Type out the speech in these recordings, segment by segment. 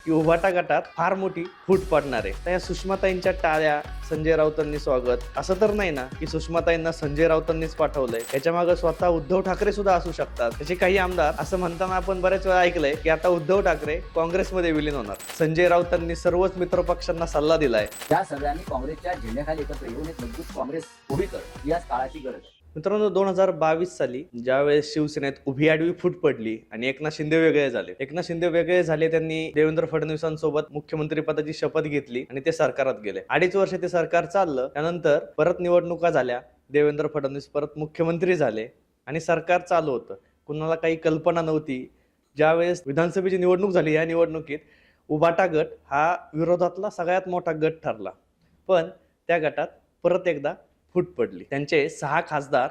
की उभाटा गटात फार मोठी फूट पडणार आहे. तर या सुषमाताईंच्या टाळ्या, संजय राऊतांनी स्वागत, असं तर नाही ना की सुषमाताईंना संजय राऊतांनीच पाठवलंय. याच्या मागे स्वतः उद्धव ठाकरे सुद्धा असू शकतात. त्याचे काही आमदार असं म्हणताना आपण बरेच वेळा ऐकलंय की आता उद्धव ठाकरे काँग्रेसमध्ये विलीन होणार. संजय राऊतांनी सर्वच मित्रपक्षांना सल्ला दिलाय. त्या सगळ्यांनी काँग्रेसच्या झेंड्याखाली एकत्र येऊन एक मजबूत काँग्रेस उभी कर, याच काळाची गरज आहे. मित्रांनो, 2022 साली ज्यावेळेस शिवसेनेत उभी आडवी फूट पडली आणि एकनाथ शिंदे वेगळे झाले, त्यांनी देवेंद्र फडणवीसांसोबत मुख्यमंत्री पदाची शपथ घेतली आणि ते सरकारात गेले. 2.5 वर्ष ते सरकार चाललं. त्यानंतर परत निवडणुका झाल्या, देवेंद्र फडणवीस परत मुख्यमंत्री झाले आणि सरकार चालू होतं. कुणाला काही कल्पना नव्हती. ज्यावेळेस विधानसभेची निवडणूक झाली, या निवडणुकीत उभाटा गट हा विरोधातला सगळ्यात मोठा गट ठरला. पण त्या गटात परत एकदा फूट पडली. त्यांचे 6 खासदार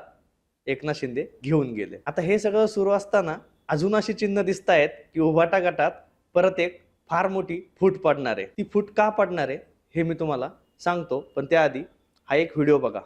एकनाथ शिंदे घेऊन गेले. आता हे सगळं सुरू असताना अजून अशी चिन्ह दिसत आहेत की उभाटा गटात परत एक फार मोठी फूट पडणार आहे. ती फूट का पडणार आहे हे मी तुम्हाला सांगतो, पण त्याआधी हा एक व्हिडिओ बघा.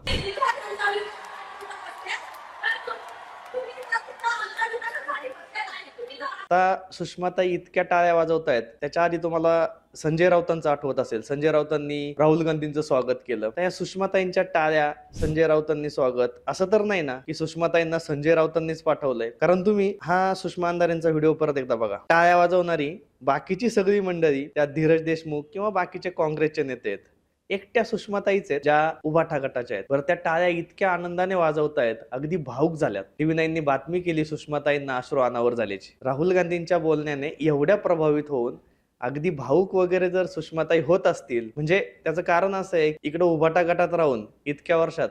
आता सुषमाताई इतक्या टाळ्या वाजवत आहेत, त्याच्या आधी तुम्हाला संजय राऊतांचं आठवत असेल. संजय राऊतांनी राहुल गांधींचं स्वागत केलं. तर या सुषमाताईंच्या टाळ्या, संजय राऊतांनी स्वागत, असं तर नाही ना की सुषमाताईंना संजय राऊतांनीच पाठवलंय. कारण तुम्ही हा सुषमा अंधारेंचा व्हिडिओ परत एकदा बघा. टाळ्या वाजवणारी बाकीची सगळी मंडळी, त्या धीरज देशमुख किंवा बाकीचे काँग्रेसचे नेते आहेत, एकट्या सुषमाताईच आहेत ज्या उभाटा गटाच्या आहेत. बरं, त्या टाळ्या इतक्या आनंदाने वाजवतायत, अगदी भाऊक झाल्यात. TV9नी बातमी केली सुषमाताईंना अश्रू अनावर झाल्याची. राहुल गांधींच्या बोलण्याने एवढ्या प्रभावित होऊन अगदी भाऊक वगैरे जर सुषमाताई होत असतील, म्हणजे त्याचं कारण असं आहे, इकडे उभाटा गटात राहून इतक्या वर्षात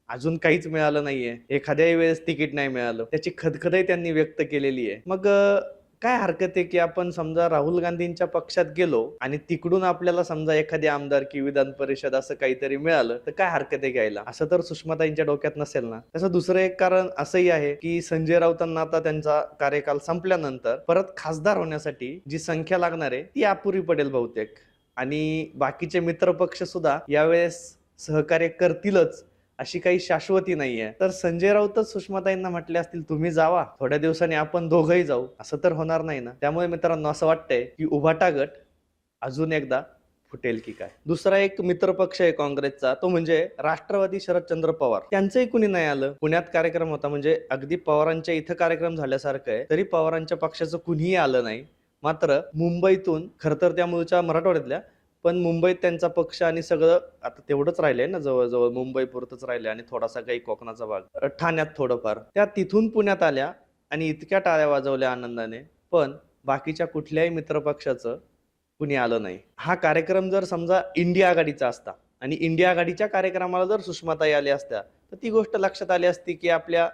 अजून काहीच मिळालं नाहीये, एखाद्याही वेळेस तिकीट नाही मिळालं, त्याची खदखदही त्यांनी व्यक्त केलेली आहे. मग काय हरकत आहे की आपण समजा राहुल गांधींच्या पक्षात गेलो आणि तिकडून आपल्याला समजा एखादी आमदार की विधान परिषद असं काहीतरी मिळालं, तर काय हरकत आहे घ्यायला? असं तर सुषमाताईंच्या डोक्यात नसेल ना. त्याचं दुसरं एक कारण असंही आहे की संजय राऊतांना आता त्यांचा कार्यकाल संपल्यानंतर परत खासदार होण्यासाठी जी संख्या लागणार आहे ती अपुरी पडेल बहुतेक, आणि बाकीचे मित्रपक्ष सुद्धा यावेळेस सहकार्य करतीलच अशी काही शाश्वती नाहीये. तर संजय राऊतच सुषमाताईंना म्हटले असतील तुम्ही जावा, थोड्या दिवसांनी आपण दोघंही जाऊ, असं तर होणार नाही ना. त्यामुळे मित्रांनो, असं वाटतंय की उभाटा गट अजून एकदा फुटेल की काय. दुसरा एक मित्रपक्ष आहे काँग्रेसचा, तो म्हणजे राष्ट्रवादी शरदचंद्र पवार. त्यांचंही कुणी नाही आलं. पुण्यात कार्यक्रम होता, म्हणजे अगदी पवारांच्या इथं कार्यक्रम झाल्यासारखं आहे, तरी पवारांच्या पक्षाचं कुणीही आलं नाही. मात्र मुंबईतून, खरं तर त्या मूळच्या मराठवाड्यातल्या, पण मुंबईत त्यांचा पक्ष आणि सगळं आता तेवढंच राहिलंय ना, जवळजवळ मुंबई पुरतच राहिलंय आणि थोडासा काही कोकणाचा भाग, ठाण्यात थोडंफार. त्या तिथून पुण्यात आल्या आणि इतक्या टाळ्या वाजवल्या आनंदाने, पण बाकीच्या कुठल्याही मित्रपक्षाचं कुणी आलं नाही. हा कार्यक्रम जर समजा इंडिया आघाडीचा असता आणि इंडिया आघाडीच्या कार्यक्रमाला जर सुषमाताई आल्या असत्या, तर ती गोष्ट लक्षात आली असती की आपल्या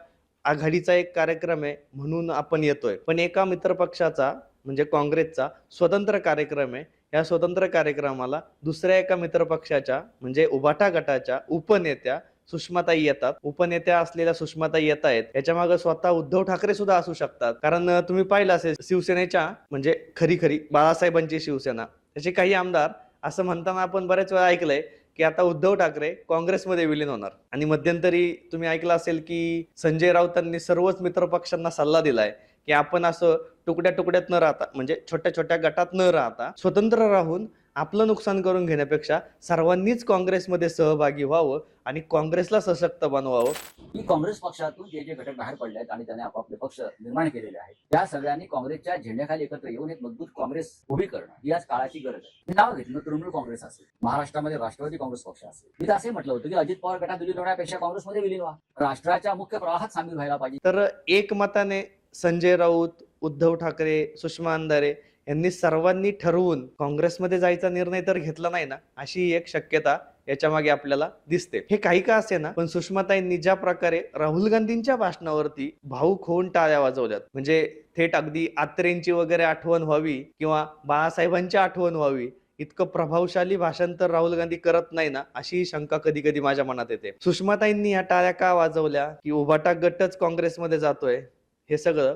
आघाडीचा एक कार्यक्रम आहे म्हणून आपण येतोय. पण एका मित्रपक्षाचा म्हणजे काँग्रेसचा स्वतंत्र कार्यक्रम आहे. या स्वतंत्र कार्यक्रमाला दुसऱ्या एका मित्रपक्षाच्या म्हणजे उभाटा गटाच्या उपनेत्या सुषमाताई येतात. उपनेत्या असलेल्या सुषमाताई येत आहेत, याच्या मागे स्वतः उद्धव ठाकरे सुद्धा असू शकतात. कारण तुम्ही पाहिलं असेल, शिवसेनेच्या म्हणजे खरी बाळासाहेबांची शिवसेना, त्याचे काही आमदार असं म्हणताना आपण बरेच वेळा ऐकलंय की आता उद्धव ठाकरे काँग्रेसमध्ये विलीन होणार. आणि मध्यंतरी तुम्ही ऐकलं असेल की संजय राऊतांनी सर्वच मित्रपक्षांना सल्ला दिलाय की आपण असं तुकड्या तुकड्यात न राहता, म्हणजे छोट्या छोट्या गटात न राहता, स्वतंत्र राहून आपलं नुकसान करून घेण्यापेक्षा सर्वांनीच काँग्रेसमध्ये सहभागी व्हावं आणि काँग्रेसला सशक्त बनवावं. की काँग्रेस पक्षातून जे जे घटक बाहेर पडले आहेत आणि त्याने आपापले पक्ष निर्माण केलेले आहेत, त्या सगळ्यांनी काँग्रेसच्या झेंड्याखाली एकत्र येऊन एक मजबूत काँग्रेस उभी करणं, याच काळाची गरज आहे. मी नाव घेतलं, तृणमूल काँग्रेस असेल, महाराष्ट्रामध्ये राष्ट्रवादी काँग्रेस पक्ष असेल. मी तर असे म्हटलं होतं की अजित पवार गटात विलीन होण्यापेक्षा काँग्रेसमध्ये विलीन व्हा, राष्ट्राच्या मुख्य प्रवाहात सामील व्हायला पाहिजे. तर एकमताने संजय राऊत, उद्धव ठाकरे, सुषमा अंधारे यांनी सर्वांनी ठरवून काँग्रेसमध्ये जायचा निर्णय तर घेतला नाही ना, अशी एक शक्यता याच्या मागे आपल्याला दिसते. हे काही का असे ना, पण सुषमाताईंनी ज्या प्रकारे राहुल गांधींच्या भाषणावरती भाऊक होऊन टाळ्या वाजवल्यात, म्हणजे थेट अगदी आत्रेंची वगैरे आठवण व्हावी किंवा बाळासाहेबांची आठवण व्हावी, इतकं प्रभावशाली भाषण तर राहुल गांधी करत नाही ना, अशी शंका कधी कधी माझ्या मनात येते. सुषमाताईंनी या टाळ्या का वाजवल्या की उभाटा गटच काँग्रेसमध्ये जातोय, हे सगळं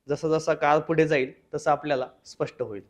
जसा जसा काळ पुढे जाईल तसं आपल्याला स्पष्ट होईल.